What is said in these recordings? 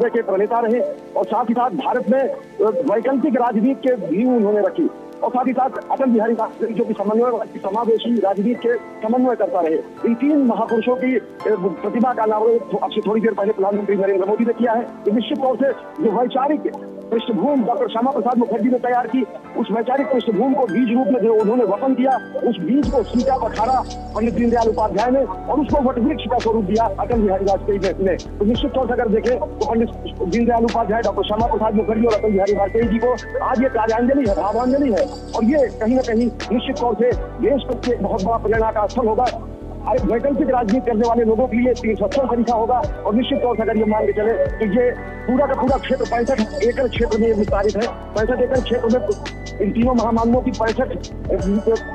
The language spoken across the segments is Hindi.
मुद्दे के प्रणेता रहे और साथ ही साथ भारत में वैकल्पिक राजनीति के भी उन्होंने रखी और साथ ही साथ अटल बिहारी वाजपेयी जो कि समन्वय समावेशी राजनीति के समन्वय करता रहे। इन तीन महापुरुषों की प्रतिभा का अनावरण अब से थोड़ी देर पहले प्रधानमंत्री नरेंद्र मोदी ने किया है। निश्चित तौर से जो वैचारिक पृष्ठभूमि डॉक्टर श्यामा प्रसाद मुखर्जी ने तैयार की, उस वैचारिक पृष्ठभूमि को बीज रूप में जो उन्होंने वपन किया, उस बीज को सीता पखाड़ा पंडित दीनदयाल उपाध्याय ने और उसको वटवृक्ष का स्वरूप दिया अटल बिहारी वाजपेयी ने। तो निश्चित तौर से अगर देखें तो पंडित दीनदयाल उपाध्याय, डॉक्टर श्यामा प्रसाद मुखर्जी और अटल बिहारी वाजपेयी जी को आज ये कार्यांजलि है, भावांजलि है और ये कहीं न कहीं निश्चित तौर से देश को एक बहुत बड़ा प्रेरणा का स्थल होगा। वैकल्पिक राजनीति करने वाले लोगों के लिए 370 तरीका होगा और निश्चित तौर से अगर ये मान के चले तो ये पूरा का पूरा क्षेत्र 65 एकड़ क्षेत्र में विस्तारित है। 65 एकड़ क्षेत्र में इन तीनों महामानवों की 65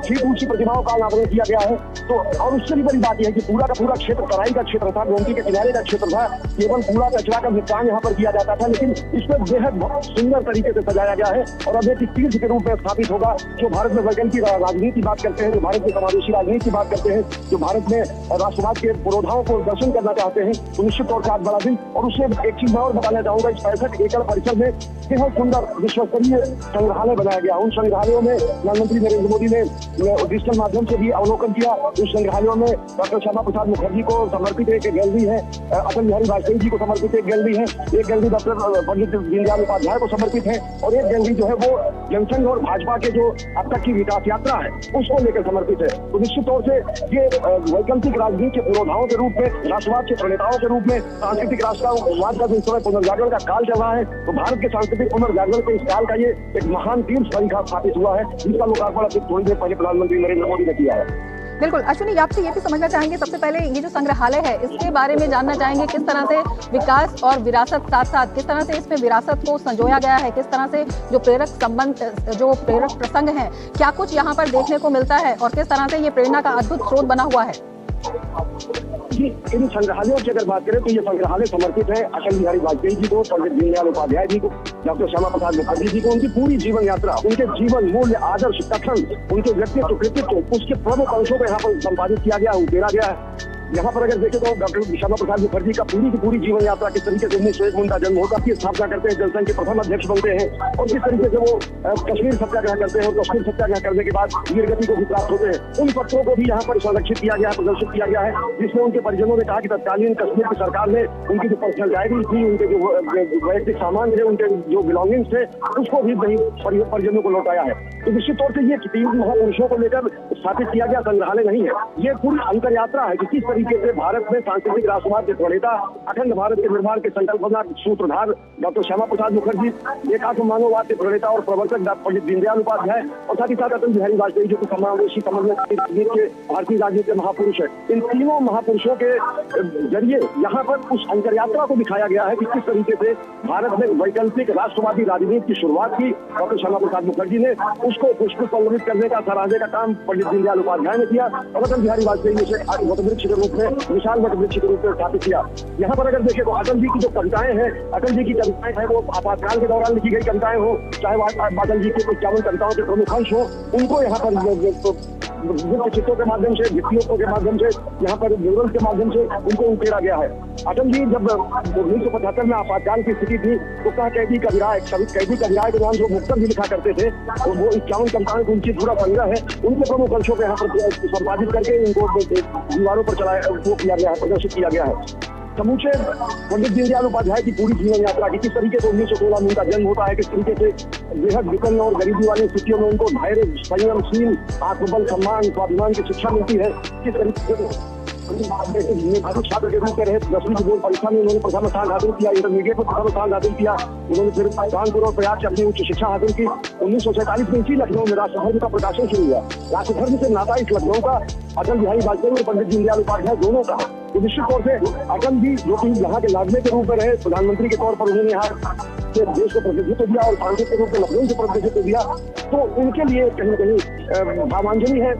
ठीक ऊंची प्रतिमाओं का अनावरण किया गया है। तो और उससे भी बड़ी बात यह है कि पूरा का पूरा क्षेत्र तराई का क्षेत्र था, गोमती के किनारे का क्षेत्र था, केवल कूड़ा कचरा का निपटान यहाँ पर किया जाता था, लेकिन इसमें बेहद बहुत सुंदर तरीके से सजाया गया है और अब एक तीर्थ के रूप में स्थापित होगा। जो भारत में वैकल्पिक राजनीति की बात करते हैं, जो भारत में समावेशी राजनीति की बात करते हैं, जो भारत में राष्ट्रवाद के पुरोधाओं को दर्शन करना चाहते हैं, तो निश्चित तौर से आज बड़ा दिन। और उससे एक चीज मैं और बताना चाहूंगा, इस 65 एकड़ परिसर में बेहद सुंदर विश्वस्तरीय संग्रहालय बनाया गया। उन संग्रहालयों में प्रधानमंत्री नरेंद्र मोदी ने डिजिटल माध्यम से भी अवलोकन किया। उस संग्रहालयों में डॉक्टर श्यामा प्रसाद मुखर्जी को समर्पित एक गैलरी है, अटल बिहारी वाजपेयी जी को समर्पित एक गैलरी है, एक गैलरी डॉक्टर पंडित दीनदयाल उपाध्याय को समर्पित है और एक गैलरी जो है वो जनसंघ और भाजपा के जो अब तक की विकास यात्रा है उसको लेकर समर्पित है। तो निश्चित तौर से ये वैकल्पिक राजनीति के पुरोधाओं के रूप में, राष्ट्रवाद के प्रणेताओं के रूप में, सांस्कृतिक राष्ट्रवाद का इस समय पुनर्जागरण का काल चल रहा है। तो भारत के सांस्कृतिक पुनर्जागरण के इस काल का ये एक महान तीर्थ तरीका स्थापित हुआ है, जिसका लोकार्पण अभी थोड़ी देर पहले प्रधानमंत्री नरेंद्र मोदी ने किया है। बिल्कुल अश्विनी, आपसे ये भी समझना चाहेंगे, सबसे पहले ये जो संग्रहालय है इसके बारे में जानना चाहेंगे, किस तरह से विकास और विरासत साथ साथ किस तरह से इसमें विरासत को संजोया गया है, किस तरह से जो प्रेरक संबंध, जो प्रेरक प्रसंग हैं, क्या कुछ यहाँ पर देखने को मिलता है और किस तरह से ये प्रेरणा का अद्भुत स्रोत बना हुआ है? जी, इन संग्रहालयों की अगर बात करें तो ये संग्रहालय समर्पित है अटल बिहारी वाजपेयी जी को, पंडित दीनदयाल उपाध्याय जी को, डॉक्टर श्यामा प्रसाद मुखर्जी जी को, उनकी पूरी जीवन यात्रा, उनके जीवन मूल्य, आदर्श, कथन, उनके व्यक्तित्व, कृतित्व, उसके प्रमुख अंशों को यहाँ पर संपादित किया गया, उकेरा गया है। यहाँ पर अगर देखें तो डॉक्टर श्यामा प्रसाद मुखर्जी का पूरी की पूरी जीवन यात्रा, किस तरीके से 1901 में उनका जन्म होता, की स्थापना करते हैं, जनसंघ के प्रथम अध्यक्ष बनते हैं और किस तरीके से वो कश्मीर सत्याग्रह करते हैं और कश्मीर सत्याग्रह करने के बाद वीरगति को भी प्राप्त होते हैं। उन पत्रों को भी यहाँ पर संरक्षित किया गया, प्रदर्शित किया गया है, जिसमें उनके परिजनों ने कहा कि तत्कालीन कश्मीर की सरकार ने उनकी जो पर्सनल डायरी थी, उनके जो वैयक्तिक सामान थे, उनके जो बिलोंगिंग्स थे, उसको भी परिजनों को लौटाया है। तो निश्चित तौर से ये तीन महापुरुषों को लेकर स्थापित किया गया संग्रहालय नहीं है, ये पूरी अंतर यात्रा है कि किस तरीके से भारत में सांस्कृतिक राष्ट्रवाद के प्रणेता, अखंड भारत के निर्माण के संकल्पना सूत्रधार डॉक्टर श्यामा प्रसाद मुखर्जी, एकात्म मानववाद के प्रणेता और प्रवर्तक पंडित दीनदयाल उपाध्याय और साथ ही साथ अटल बिहारी वाजपेयी जो कि समावेशी समन्वय के भारतीय राजनीति के महापुरुष है। इन तीनों महापुरुषों के जरिए यहाँ पर उस अंतर यात्रा को दिखाया गया है कि किस तरीके से भारत में वैकल्पिक राष्ट्रवादी राजनीति की शुरुआत की डॉक्टर श्यामा प्रसाद मुखर्जी ने, उसको पुष्प पल्लवित करने का, सराहने का काम पंडित दीनदयाल उपाध्याय ने किया और अटल बिहारी वाजपेयी ने उसे वटवृक्ष के रूप में, विशाल वटवृक्ष के रूप में स्थापित किया। यहाँ पर अगर देखें तो अटल जी की जो कविताएं हैं, अटल जी की कविताएं हैं वो आपातकाल के दौरान लिखी गई कविताएं हो, चाहे अटल जी के 51 कविताओं के प्रमुख अंश हो, उनको यहाँ पर चित्रों के माध्यम से, भित्तियों के माध्यम से, यहाँ पर म्यूरल के माध्यम से उनको उकेरा गया है। अटल जी जब 1975 में आपातकाल की स्थिति थी तो कैदी कविराय के नाम जो मुक्तक भी लिखा करते थे, तो वो 51 कविताओं की उनकी पूरा संग्रह है, उनके प्रमुख अंशों को यहाँ पर संपादित करके उनको दीवारों पर चलाया, वो किया गया है, प्रदर्शित किया गया है। समूचे पंडित दीनदयाल उपाध्याय की पूरी जीवन यात्रा की, किस तरीके से 1916 में उनका जन्म होता है, किस तरीके से बेहद विपन्न और गरीबी वाली स्थितियों में उनको धैर्य, संयमशील, आत्मबल, सम्मान, स्वाभिमान की शिक्षा मिलती है, किस तरीके से छात्र के रूप में रहे 10वीं की बोर्ड परीक्षा में उन्होंने प्रथम स्थान हासिल किया, इंटरमीडिएट में प्रथम स्थान हासिल किया, उन्होंने फिर कानपुर और प्रयाग से अपनी उच्च शिक्षा हासिल की। 1947 में इसी लखनऊ में राष्ट्रधर्म का प्रकाशन शुरू हुआ। राष्ट्रधर्म से नाता इस लखनऊ का अटल बिहारी वाजपेयी और पंडित दीनदयाल उपाध्याय दोनों का। तो निश्चित तौर से अटल जी जो कि यहाँ के लाडले के रूप में रहे, प्रधानमंत्री के तौर पर उन्होंने यहाँ से देश को प्रतिनिधित्व दिया और सांसद के रूप में लखनऊ से प्रतिनिधित्व दिया, तो उनके लिए कहीं न कहीं भावांजलि है,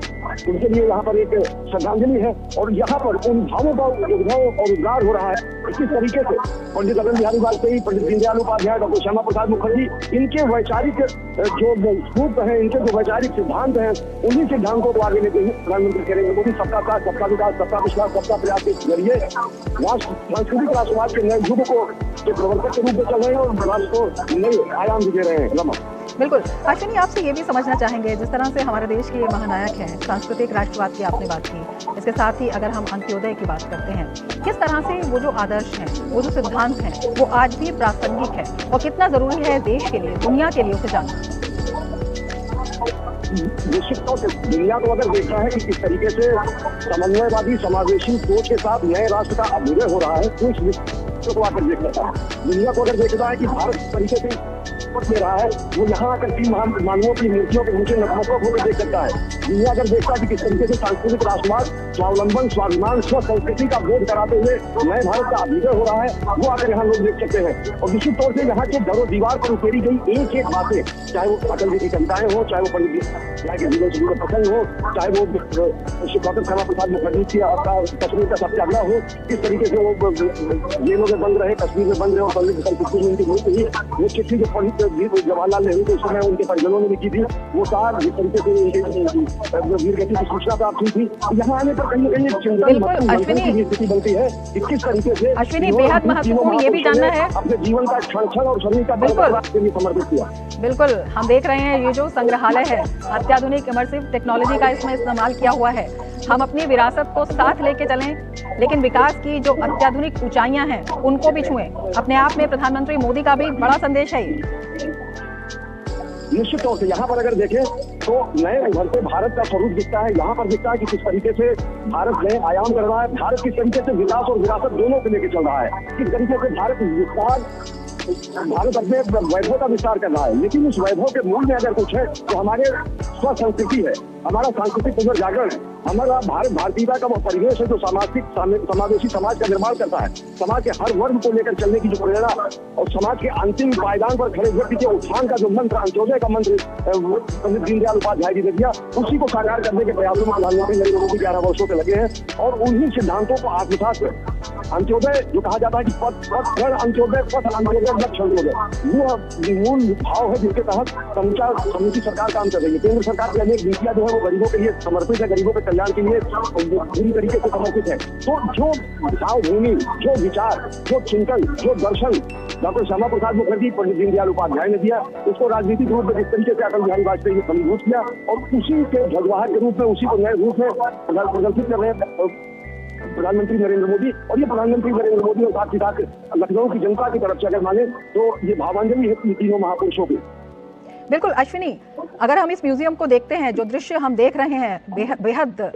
उनके लिए यहाँ पर एक श्रद्धांजलि है। और यहाँ पर उन भावों का उद्भव और उद्गार हो रहा है। इस तरीके से पंडित अटल बिहारी वाजपेयी, पंडित दीनदयाल उपाध्याय, डॉक्टर श्यामा प्रसाद मुखर्जी, इनके वैचारिक जो सूत्र है, इनके जो वैचारिक सिद्धांत हैं, उन्हीं सिद्धांतों को आगे लेते हुए प्रधानमंत्री नरेंद्र मोदी सबका साथ, सबका विकास, सबका विश्वास, सबका प्रयास के जरिए राष्ट्र सांस्कृतिक राष्ट्रवाद के नए युग को प्रवर्तक के रूप में चल रहे हैं और राष्ट्र को नए आयाम भी दे रहे हैं। रमा, बिल्कुल। अश्विनी, आपसे ये भी समझना चाहेंगे, जिस तरह से हमारे देश के ये महानायक हैं, सांस्कृतिक राष्ट्रवाद की आपने बात की, इसके साथ ही अगर हम अंत्योदय की बात करते हैं, किस तरह से वो जो आदर्श हैं, वो जो सिद्धांत हैं, वो आज भी प्रासंगिक है और कितना जरूरी है देश के लिए, दुनिया के लिए उसे जानना? निश्चित तौर से दुनिया को अगर देखना है कि किस तरीके से समन्वयवादी समावेशी सोच के साथ नए राष्ट्र का अभ्युदय हो रहा है, तो इस विश्व को आकर देख सकता है। दुनिया को अगर देखना है कि भारत किस तरीके से ले रहा है, वो यहाँ आकर तीन महान मानवों की मूर्तियों के नीचे नतमस्तक होकर देख सकता है। दुनिया अगर देखता है कि किस तरीके से सांस्कृतिक राष्ट्रवाद, स्वावलंबन, स्वाभिमान, स्व संस्कृति का बोध कराते हुए नए भारत का अभ्युदय हो रहा है, वो आकर यहाँ लोग देख सकते हैं। और निश्चित तौर से यहाँ के दरो दीवार पर उकेरी गई एक एक बातें, चाहे वो अटल जी की कविताएं हो, चाहे वो पंडित दीनदयाल के जीवन से जुड़े प्रसंग हो, चाहे वो डॉक्टर श्यामा प्रसाद मुखर्जी की कश्मीर का सत्याग्रह हो, किस तरीके से वो जेलों में बंद रहे, कश्मीर में बंद रहे और उनकी मृत्यु हुई, वो चिट्ठी जो जवाहरलाल नेहरू को उस समय उनके परिजनों ने लिखी थी, वो सार जिस तरीके से वीर गति की सूचना प्राप्त हुई थी, यहाँ आने पर कहीं न कहीं चिंतन स्थिति बनती है कि किस तरीके से अश्विनी, बेहद महत्वपूर्ण ये भी जानना है, अपने जीवन का क्षण और शरीर का के लिए समर्पित किया। बिल्कुल, हम देख रहे हैं ये जो संग्रहालय है, अत्याधुनिक इमर्सिव टेक्नोलॉजी का इसमें इस्तेमाल किया हुआ है। हम अपनी विरासत को साथ लेके चलें, लेकिन विकास की जो अत्याधुनिक ऊंचाइयां हैं उनको भी छुएं। अपने आप में प्रधानमंत्री मोदी का भी बड़ा संदेश है ये। निश्चित तौर से यहाँ पर अगर देखें तो नए उभरते भारत का स्वरूप दिखता है। यहाँ पर दिखता है कि किस तरीके से भारत नए आयाम कर रहा है, भारत किस तरीके से विकास और विरासत दोनों को लेकर चल रहा है, किस तरीके से भारत अपने वैभव का विस्तार कर रहा है। लेकिन उस वैभव के मूल में अगर कुछ है तो हमारे स्व संस्कृति है, हमारा सांस्कृतिक पुनर्जागरण है, हमारा भारतीयता का वो परिवेश है जो सामाजिक समावेशी समाज का निर्माण करता है, समाज के हर वर्ग को लेकर चलने की जो प्रेरणा और समाज के अंतिम पायदान पर खड़े व्यक्ति के उत्थान का जो मंत्र, अंत्योदय का मंत्र पंडित दीनदयाल उपाध्याय जी ने दिया, उसी को साकार करने के प्रयासों में प्रधानमंत्री नरेंद्र मोदी 11 वर्षों से लगे हैं। और उन्हीं सिद्धांतों को आत्मसात कर अंत्योदय जो कहा जाता है कि पथ अंत्योदय, पथ अंत्योदय, लक्ष्य अंत्योदय, वो मूल भाव है जिसके तहत समूची सरकार काम कर रही है। केंद्र सरकार की अनेक नीतियां जो है वो गरीबों के लिए समर्पित है, गरीबों के कल्याण के लिए पूरी तरीके से समर्पित है। तो जो भावभूमि, जो विचार, जो चिंतन, जो दर्शन डॉक्टर श्यामा प्रसाद मुखर्जी, पंडित दीनदयाल उपाध्याय ने दिया, उसको राजनीतिक रूप में जिस तरीके से अटल बिहारी वाजपेयी ने फलीभूत किया और उसी के ध्वजवाहक के रूप में, उसी को नए रूप में प्रदर्शित कर रहे हैं प्रधानमंत्री नरेंद्र मोदी। और ये प्रधानमंत्री नरेंद्र मोदी और साथ ही साथ लखनऊ की जनता की तरफ से अगर माने तो ये भावांजलि है इन तीनों महापुरुषों की। बिल्कुल अश्विनी, अगर हम इस म्यूजियम को देखते हैं, जो दृश्य हम देख रहे हैं बेहद